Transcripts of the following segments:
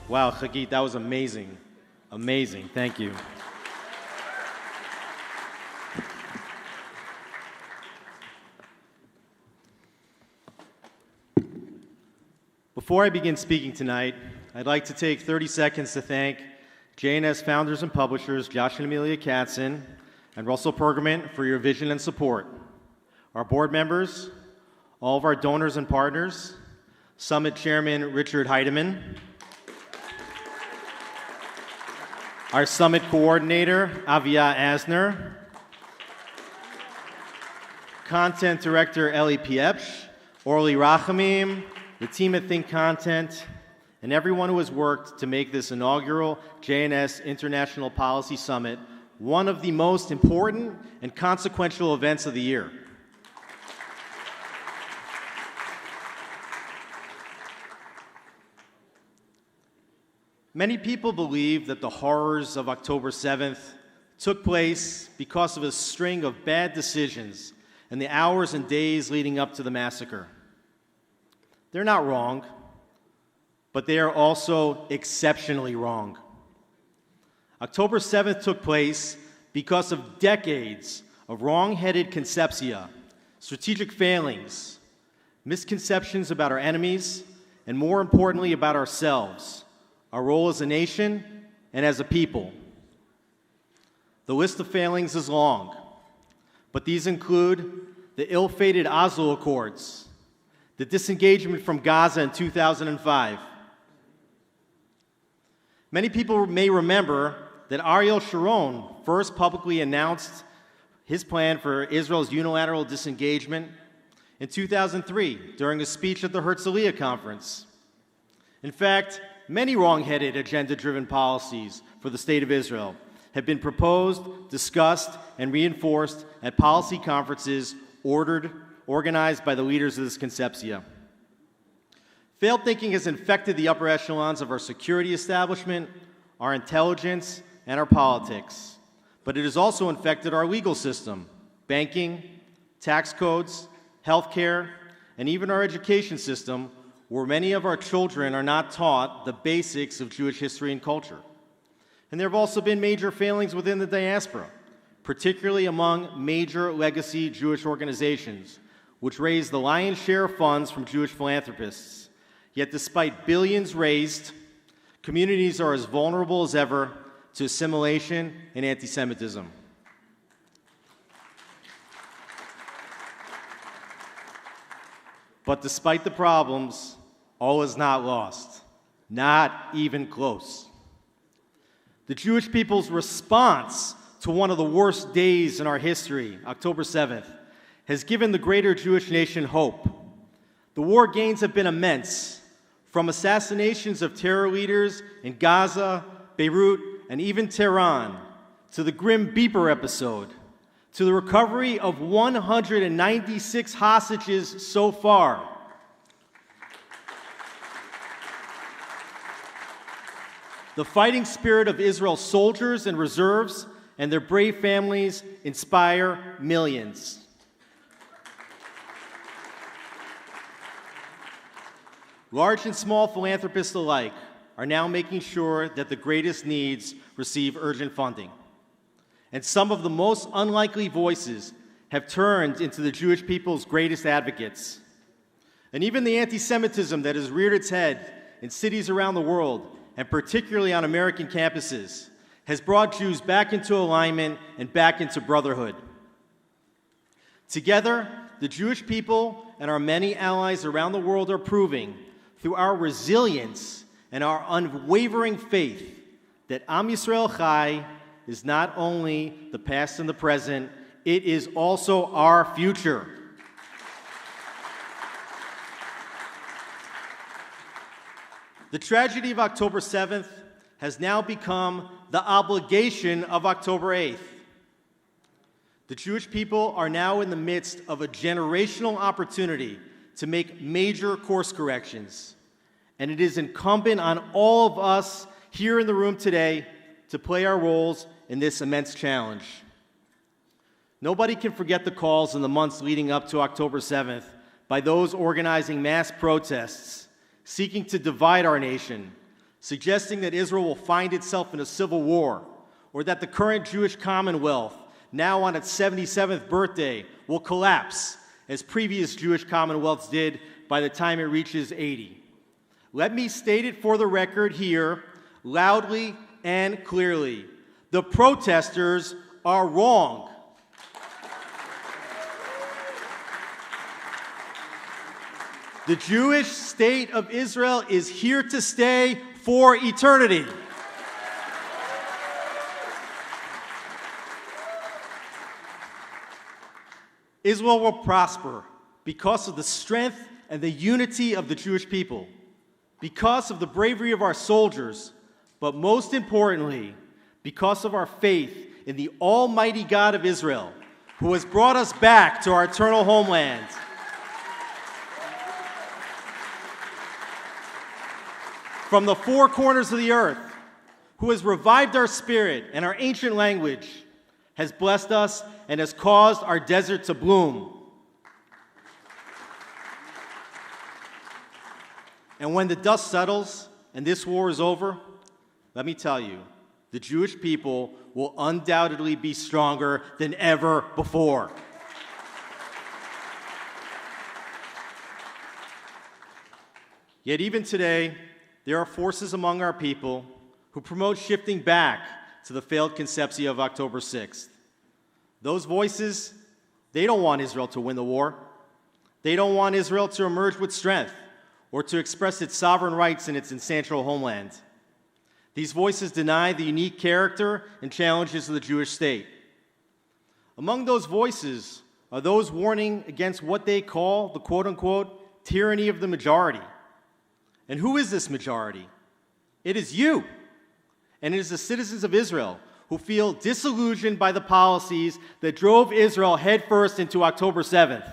Wow, Chagit, that was amazing. Amazing, thank you. Before I begin speaking tonight, I'd like to take 30 seconds to thank JNS founders and publishers Josh and Amelia Katzen and Russell Pergament for your vision and support. Our board members, all of our donors and partners, Summit Chairman Richard Heidemann, our Summit Coordinator Avia Asner, Content Director Eli Piepsh, Orly Rachamim, the team at Think Content, and everyone who has worked to make this inaugural JNS International Policy Summit one of the most important and consequential events of the year. Many people believe that the horrors of October 7th took place because of a string of bad decisions in the hours and days leading up to the massacre. They're not wrong, but they are also exceptionally wrong. October 7th took place because of decades of wrong-headed conceptia, strategic failings, misconceptions about our enemies, and more importantly about ourselves, our role as a nation and as a people. The list of failings is long, but these include the ill-fated Oslo Accords, the disengagement from Gaza in 2005. Many people may remember that Ariel Sharon first publicly announced his plan for Israel's unilateral disengagement in 2003 during a speech at the Herzliya Conference. In fact, many wrong-headed, agenda-driven policies for the State of Israel have been proposed, discussed, and reinforced at policy conferences organized by the leaders of this conceptia. Failed thinking has infected the upper echelons of our security establishment, our intelligence, and our politics. But it has also infected our legal system, banking, tax codes, healthcare, and even our education system, where many of our children are not taught the basics of Jewish history and culture. And there have also been major failings within the diaspora, particularly among major legacy Jewish organizations, which raise the lion's share of funds from Jewish philanthropists. Yet despite billions raised, communities are as vulnerable as ever to assimilation and anti-Semitism. But despite the problems, all is not lost, not even close. The Jewish people's response to one of the worst days in our history, October 7th, has given the greater Jewish nation hope. The war gains have been immense, from assassinations of terror leaders in Gaza, Beirut, and even Tehran, to the grim beeper episode, to the recovery of 196 hostages so far. The fighting spirit of Israel's soldiers and reserves and their brave families inspire millions. Large and small philanthropists alike are now making sure that the greatest needs receive urgent funding. And some of the most unlikely voices have turned into the Jewish people's greatest advocates. And even the anti-Semitism that has reared its head in cities around the world, and particularly on American campuses, has brought Jews back into alignment and back into brotherhood. Together, the Jewish people and our many allies around the world are proving, through our resilience and our unwavering faith, that Am Yisrael Chai is not only the past and the present, it is also our future. The tragedy of October 7th has now become the obligation of October 8th. The Jewish people are now in the midst of a generational opportunity to make major course corrections, and it is incumbent on all of us here in the room today to play our roles in this immense challenge. Nobody can forget the calls in the months leading up to October 7th by those organizing mass protests, seeking to divide our nation, suggesting that Israel will find itself in a civil war, or that the current Jewish Commonwealth, now on its 77th birthday, will collapse, as previous Jewish Commonwealths did by the time it reaches 80. Let me state it for the record here, loudly and clearly. The protesters are wrong. The Jewish state of Israel is here to stay for eternity. Israel will prosper because of the strength and the unity of the Jewish people, because of the bravery of our soldiers, but most importantly, because of our faith in the Almighty God of Israel, who has brought us back to our eternal homeland. From the four corners of the earth, who has revived our spirit and our ancient language, has blessed us and has caused our desert to bloom. And when the dust settles and this war is over, let me tell you, the Jewish people will undoubtedly be stronger than ever before. Yet even today, there are forces among our people who promote shifting back to the failed conception of October 6th. Those voices, they don't want Israel to win the war. They don't want Israel to emerge with strength or to express its sovereign rights in its ancestral homeland. These voices deny the unique character and challenges of the Jewish state. Among those voices are those warning against what they call the quote-unquote tyranny of the majority. And who is this majority? It is you, and it is the citizens of Israel who feel disillusioned by the policies that drove Israel headfirst into October 7th.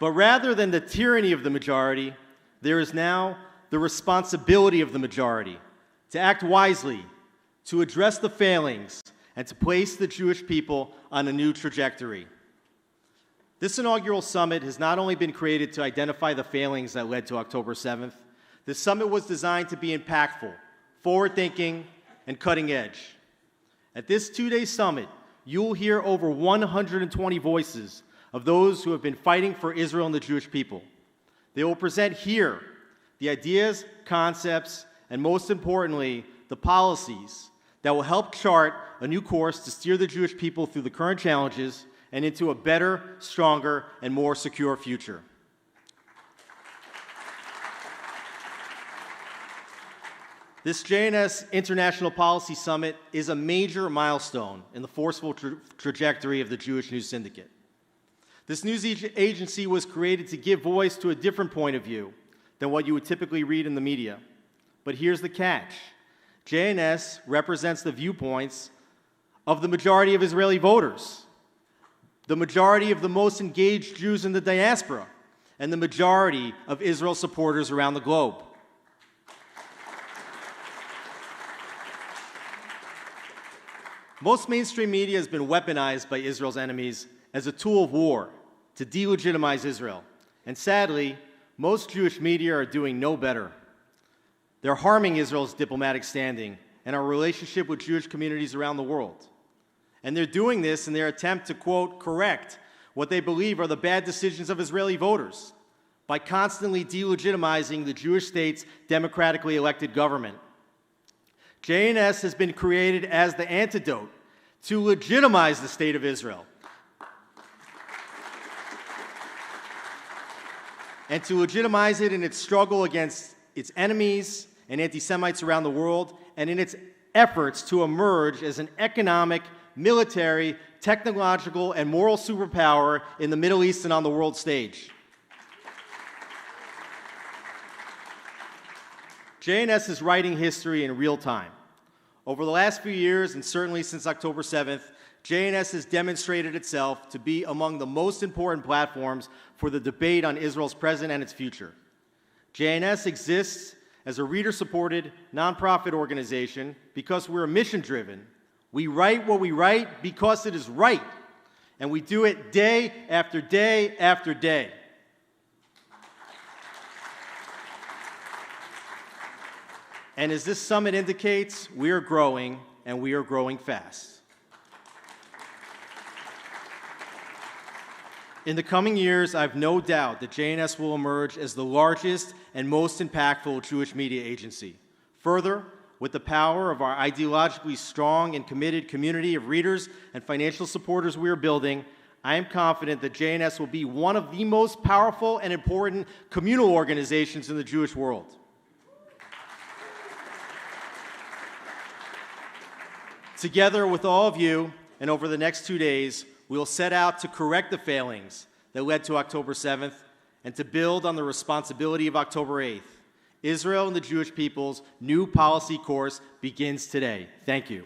But rather than the tyranny of the majority, there is now the responsibility of the majority to act wisely, to address the failings, and to place the Jewish people on a new trajectory. This inaugural summit has not only been created to identify the failings that led to October 7th, the summit was designed to be impactful, forward-thinking, and cutting-edge. At this two-day summit, you'll hear over 120 voices of those who have been fighting for Israel and the Jewish people. They will present here the ideas, concepts, and most importantly, the policies that will help chart a new course to steer the Jewish people through the current challenges and into a better, stronger, and more secure future. This JNS International Policy Summit is a major milestone in the forceful trajectory of the Jewish News Syndicate. This news agency was created to give voice to a different point of view than what you would typically read in the media. But here's the catch. JNS represents the viewpoints of the majority of Israeli voters, the majority of the most engaged Jews in the diaspora, and the majority of Israel supporters around the globe. Most mainstream media has been weaponized by Israel's enemies as a tool of war to delegitimize Israel. And sadly, most Jewish media are doing no better. They're harming Israel's diplomatic standing and our relationship with Jewish communities around the world. And they're doing this in their attempt to, quote, correct what they believe are the bad decisions of Israeli voters by constantly delegitimizing the Jewish state's democratically elected government. JNS has been created as the antidote to legitimize the state of Israel and to legitimize it in its struggle against its enemies and anti-Semites around the world, and in its efforts to emerge as an economic, military, technological, and moral superpower in the Middle East and on the world stage. JNS is writing history in real time. Over the last few years, and certainly since October 7th, JNS has demonstrated itself to be among the most important platforms for the debate on Israel's present and its future. JNS exists as a reader-supported, nonprofit organization because we're mission-driven. We write what we write because it is right, and we do it day after day after day. And as this summit indicates, we are growing, and we are growing fast. In the coming years, I have no doubt that JNS will emerge as the largest and most impactful Jewish media agency. Further, with the power of our ideologically strong and committed community of readers and financial supporters we are building, I am confident that JNS will be one of the most powerful and important communal organizations in the Jewish world. Together with all of you, and over the next 2 days, we will set out to correct the failings that led to October 7th and to build on the responsibility of October 8th. Israel and the Jewish people's new policy course begins today. Thank you.